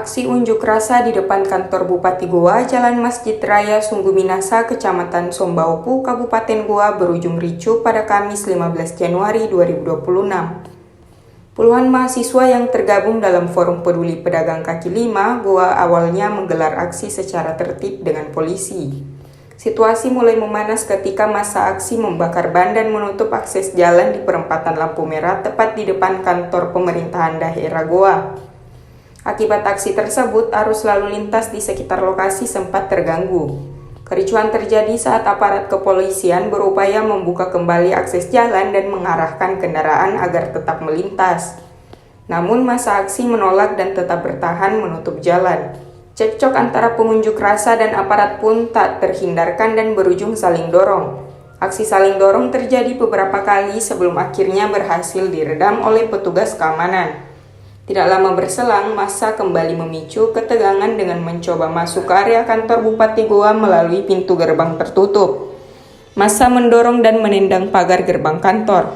Aksi unjuk rasa di depan kantor Bupati Goa, Jalan Masjid Raya Sungguh Minasa, Kecamatan Sombaopu, Kabupaten Goa berujung ricuh pada Kamis 15 Januari 2026. Puluhan mahasiswa yang tergabung dalam Forum Peduli Pedagang Kaki Lima, Goa awalnya menggelar aksi secara tertib dengan polisi. Situasi mulai memanas ketika massa aksi membakar ban dan menutup akses jalan di perempatan lampu merah tepat di depan kantor pemerintahan daerah Goa. Akibat aksi tersebut, arus lalu lintas di sekitar lokasi sempat terganggu. Kericuhan terjadi saat aparat kepolisian berupaya membuka kembali akses jalan dan mengarahkan kendaraan agar tetap melintas. Namun massa aksi menolak dan tetap bertahan menutup jalan. Cekcok antara pengunjuk rasa dan aparat pun tak terhindarkan dan berujung saling dorong. Aksi saling dorong terjadi beberapa kali sebelum akhirnya berhasil diredam oleh petugas keamanan. Tidak lama berselang, massa kembali memicu ketegangan dengan mencoba masuk ke area kantor Bupati Goa melalui pintu gerbang tertutup. Massa mendorong dan menendang pagar gerbang kantor.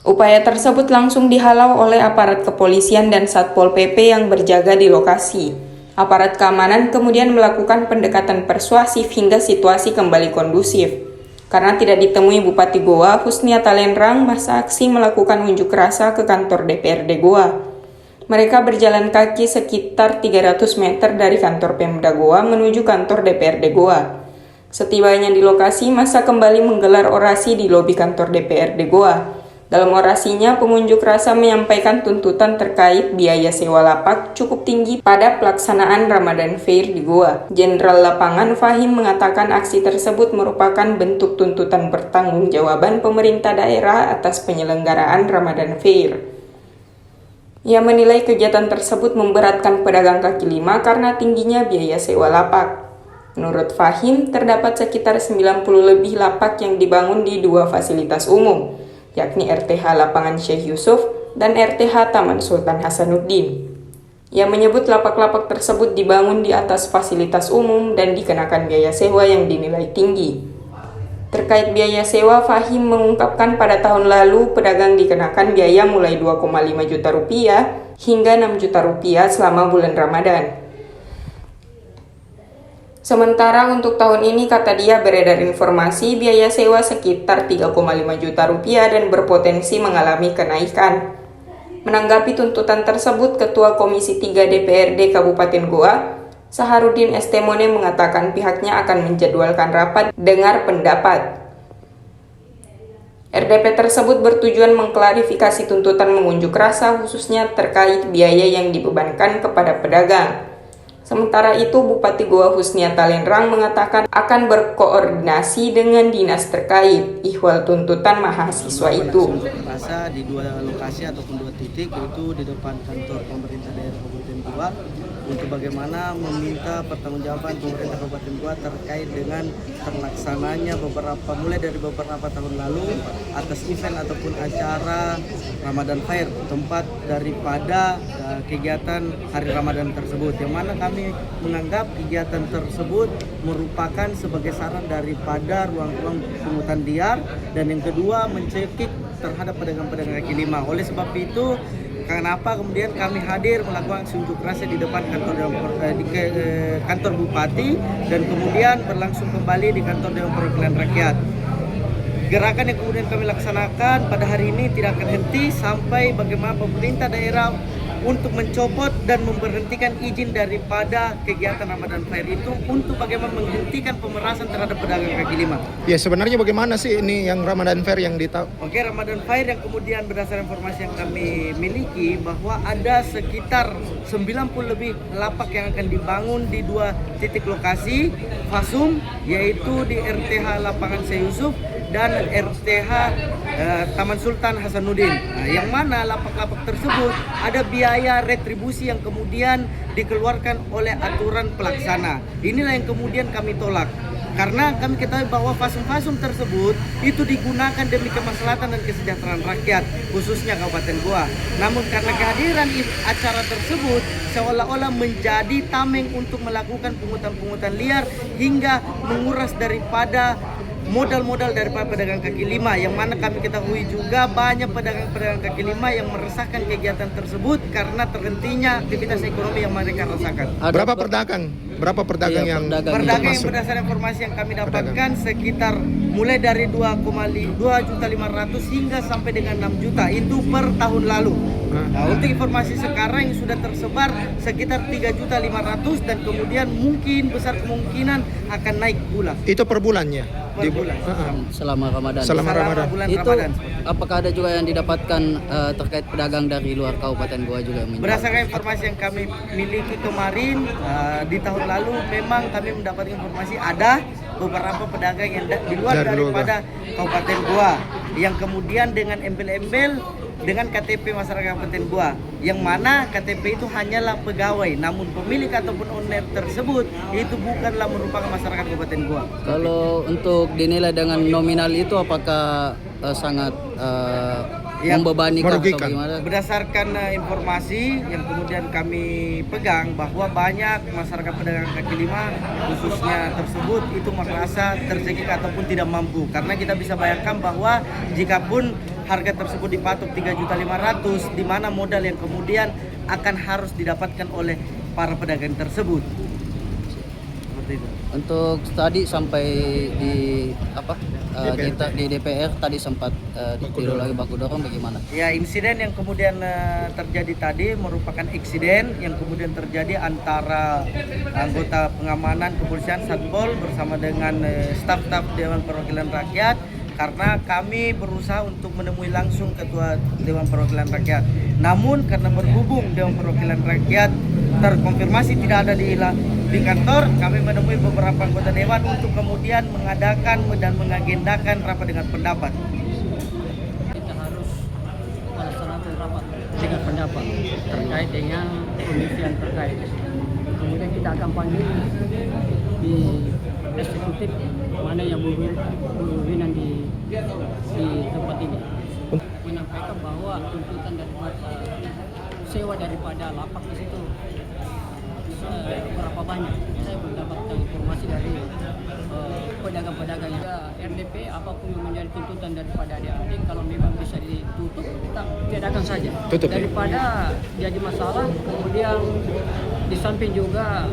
Upaya tersebut langsung dihalau oleh aparat kepolisian dan Satpol PP yang berjaga di lokasi. Aparat keamanan kemudian melakukan pendekatan persuasif hingga situasi kembali kondusif. Karena tidak ditemui Bupati Goa, Husnia Talenrang, massa aksi melakukan unjuk rasa ke kantor DPRD Goa. Mereka berjalan kaki sekitar 300 meter dari kantor Pemda Goa menuju kantor DPRD Goa. Setibanya di lokasi, massa kembali menggelar orasi di lobi kantor DPRD Goa. Dalam orasinya, pengunjuk rasa menyampaikan tuntutan terkait biaya sewa lapak cukup tinggi pada pelaksanaan Ramadan Fair di Goa. Jenderal Lapangan Fahim mengatakan aksi tersebut merupakan bentuk tuntutan pertanggungjawaban pemerintah daerah atas penyelenggaraan Ramadan Fair. Ia menilai kegiatan tersebut memberatkan pedagang kaki lima karena tingginya biaya sewa lapak. Menurut Fahim, terdapat sekitar 90 lebih lapak yang dibangun di dua fasilitas umum, yakni RTH Lapangan Syekh Yusuf dan RTH Taman Sultan Hasanuddin. Ia menyebut lapak-lapak tersebut dibangun di atas fasilitas umum dan dikenakan biaya sewa yang dinilai tinggi. Terkait biaya sewa, Fahim mengungkapkan pada tahun lalu pedagang dikenakan biaya mulai 2,5 juta rupiah hingga 6 juta rupiah selama bulan Ramadan. Sementara untuk tahun ini, kata dia, beredar informasi biaya sewa sekitar 3,5 juta rupiah dan berpotensi mengalami kenaikan. Menanggapi tuntutan tersebut, Ketua Komisi 3 DPRD Kabupaten Goa, Saharudin Estemone, mengatakan pihaknya akan menjadwalkan rapat dengar pendapat. RDP tersebut bertujuan mengklarifikasi tuntutan mengunjuk rasa khususnya terkait biaya yang dibebankan kepada pedagang. Sementara itu, Bupati Goa Husnia Talenrang mengatakan akan berkoordinasi dengan dinas terkait ihwal tuntutan mahasiswa itu. Rasa di dua lokasi ataupun dua titik, yaitu di depan kantor pemerintah daerah Kabupaten Goa untuk bagaimana meminta pertanggungjawaban pemerintah Kabupaten Goa terkait dengan terlaksananya mulai dari beberapa tahun lalu atas event ataupun acara Ramadan Fair, tempat daripada kegiatan hari Ramadan tersebut, yang mana kami menganggap kegiatan tersebut merupakan sebagai saran daripada ruang-ruang pungutan liar, dan yang kedua mencekik terhadap pedagang-pedagang kaki lima. Oleh sebab itu, kenapa kemudian kami hadir melakukan unjuk rasa di depan kantor Bupati dan kemudian berlangsung kembali di kantor Dewan Perwakilan Rakyat. Gerakan yang kemudian kami laksanakan pada hari ini tidak akan henti sampai bagaimana pemerintah daerah untuk mencopot dan memberhentikan izin daripada kegiatan Ramadan Fair itu untuk bagaimana menghentikan pemerasan terhadap pedagang kaki lima. Ya, sebenarnya bagaimana sih ini yang Ramadan Fair yang ditahu? Oke, Ramadan Fair yang kemudian berdasarkan informasi yang kami miliki bahwa ada sekitar 90 lebih lapak yang akan dibangun di dua titik lokasi Fasum, yaitu di RTH Lapangan Syekh Yusuf dan RTH Taman Sultan Hasanuddin. Nah, yang mana lapak-lapak tersebut ada biaya retribusi yang kemudian dikeluarkan oleh aturan pelaksana. Inilah yang kemudian kami tolak. Karena kami ketahui bahwa fasum-fasum tersebut itu digunakan demi kemaslahatan dan kesejahteraan rakyat, khususnya Kabupaten Goa. Namun karena kehadiran acara tersebut seolah-olah menjadi tameng untuk melakukan pungutan-pungutan liar hingga menguras daripada modal-modal daripada pedagang kaki lima, yang mana kami ketahui juga banyak pedagang-pedagang kaki lima yang meresahkan kegiatan tersebut karena terhentinya aktivitas ekonomi yang mereka rasakan. Berapa pedagang yang Pedagang yang masuk? berdasarkan informasi yang kami dapatkan sekitar mulai dari 2,5 hingga sampai dengan 6 juta itu per tahun lalu. Nah, untuk informasi sekarang yang sudah tersebar sekitar 3.500.000 dan kemudian mungkin besar kemungkinan akan naik pula Itu per bulannya? per bulan. Selama Ramadan. Selama Ramadan. bulan Itu Ramadan. apakah ada juga yang didapatkan terkait pedagang dari luar Kabupaten Goa juga yang menjual? Berdasarkan informasi yang kami miliki kemarin, di tahun lalu memang kami mendapatkan informasi ada beberapa pedagang yang di luar daripada Kabupaten Goa yang kemudian dengan embel-embel dengan KTP masyarakat Kabupaten Goa, yang mana KTP itu hanyalah pegawai, namun pemilik ataupun owner tersebut itu bukanlah merupakan masyarakat Kabupaten Goa. Kalau untuk dinilai dengan nominal itu apakah sangat membebani atau merugikan? bagaimana? Berdasarkan informasi yang kemudian kami pegang bahwa banyak masyarakat pedagang kaki lima khususnya tersebut itu merasa tercekik ataupun tidak mampu, karena kita bisa bayangkan bahwa jikapun harga tersebut dipatok 3.500.000 di mana modal yang kemudian akan harus didapatkan oleh para pedagang tersebut. Seperti itu. Untuk tadi sampai di di DPR tadi sempat ditiru lagi baku dorong, bagaimana? Ya, insiden yang kemudian terjadi tadi merupakan insiden yang kemudian terjadi antara anggota pengamanan kepolisian Satpol bersama dengan staf-staf Dewan Perwakilan Rakyat, karena kami berusaha untuk menemui langsung Ketua Dewan Perwakilan Rakyat. Namun karena berhubung Dewan Perwakilan Rakyat terkonfirmasi tidak ada di kantor, kami menemui beberapa anggota dewan untuk kemudian mengadakan dan mengagendakan rapat dengan pendapat. Kita harus melaksanakan rapat dengan pendapat terkait dengan komisi yang terkait. Kemudian kita akan panggil di eksekutif mana yang berwenang di tempat ini, menyampaikan bahwa tuntutan daripada sewa daripada lapak di situ berapa banyak. Saya belum dapatkan informasi dari pedagang-pedagang yang RDP apapun yang menjadi tuntutan daripada adik-adik, kalau memang bisa ditutup kita tiadakan saja. Tutup, daripada jadi masalah kemudian di samping juga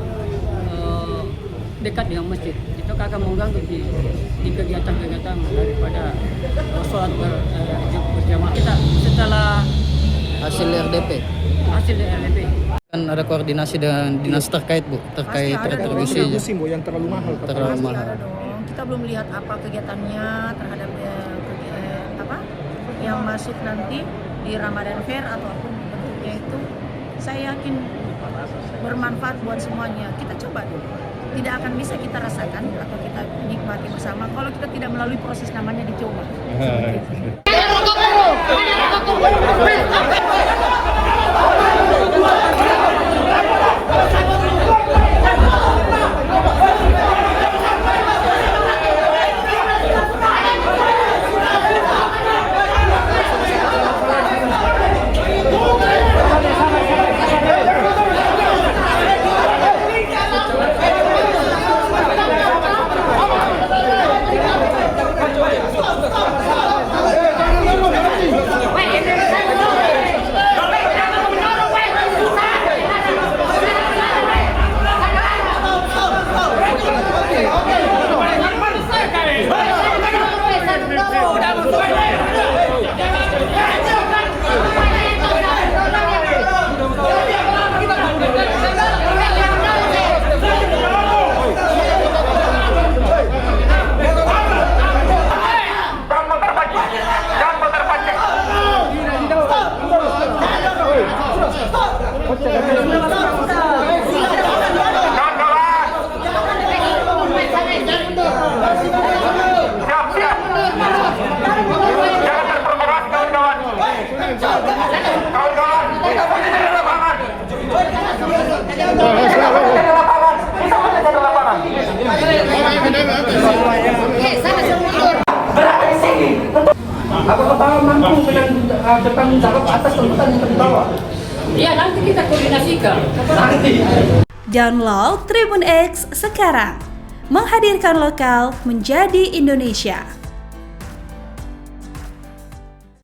dekat dengan masjid, itu akan mengganggu di kegiatan-kegiatan daripada sholat berjamaah kita setelah Hasil RDP hasil RDP. kan ada koordinasi dengan dinas terkait, Bu, terkait retribusinya. Retribusi, Bu, yang terlalu mahal. Terlalu Pasti mahal. ada dong. Kita belum lihat apa kegiatannya terhadap apa yang masuk nanti di Ramadan Fair atau apapun bentuknya itu. Saya yakin bermanfaat buat semuanya. Kita coba dulu. Tidak akan bisa kita rasakan atau kita nikmati bersama kalau kita tidak melalui proses namanya dicoba. Apakah Bapak mampu bertanggung jawab atas tuntutan yang terbawa? Ya, nanti kita koordinasikan. Download Tribun X sekarang, menghadirkan lokal menjadi Indonesia.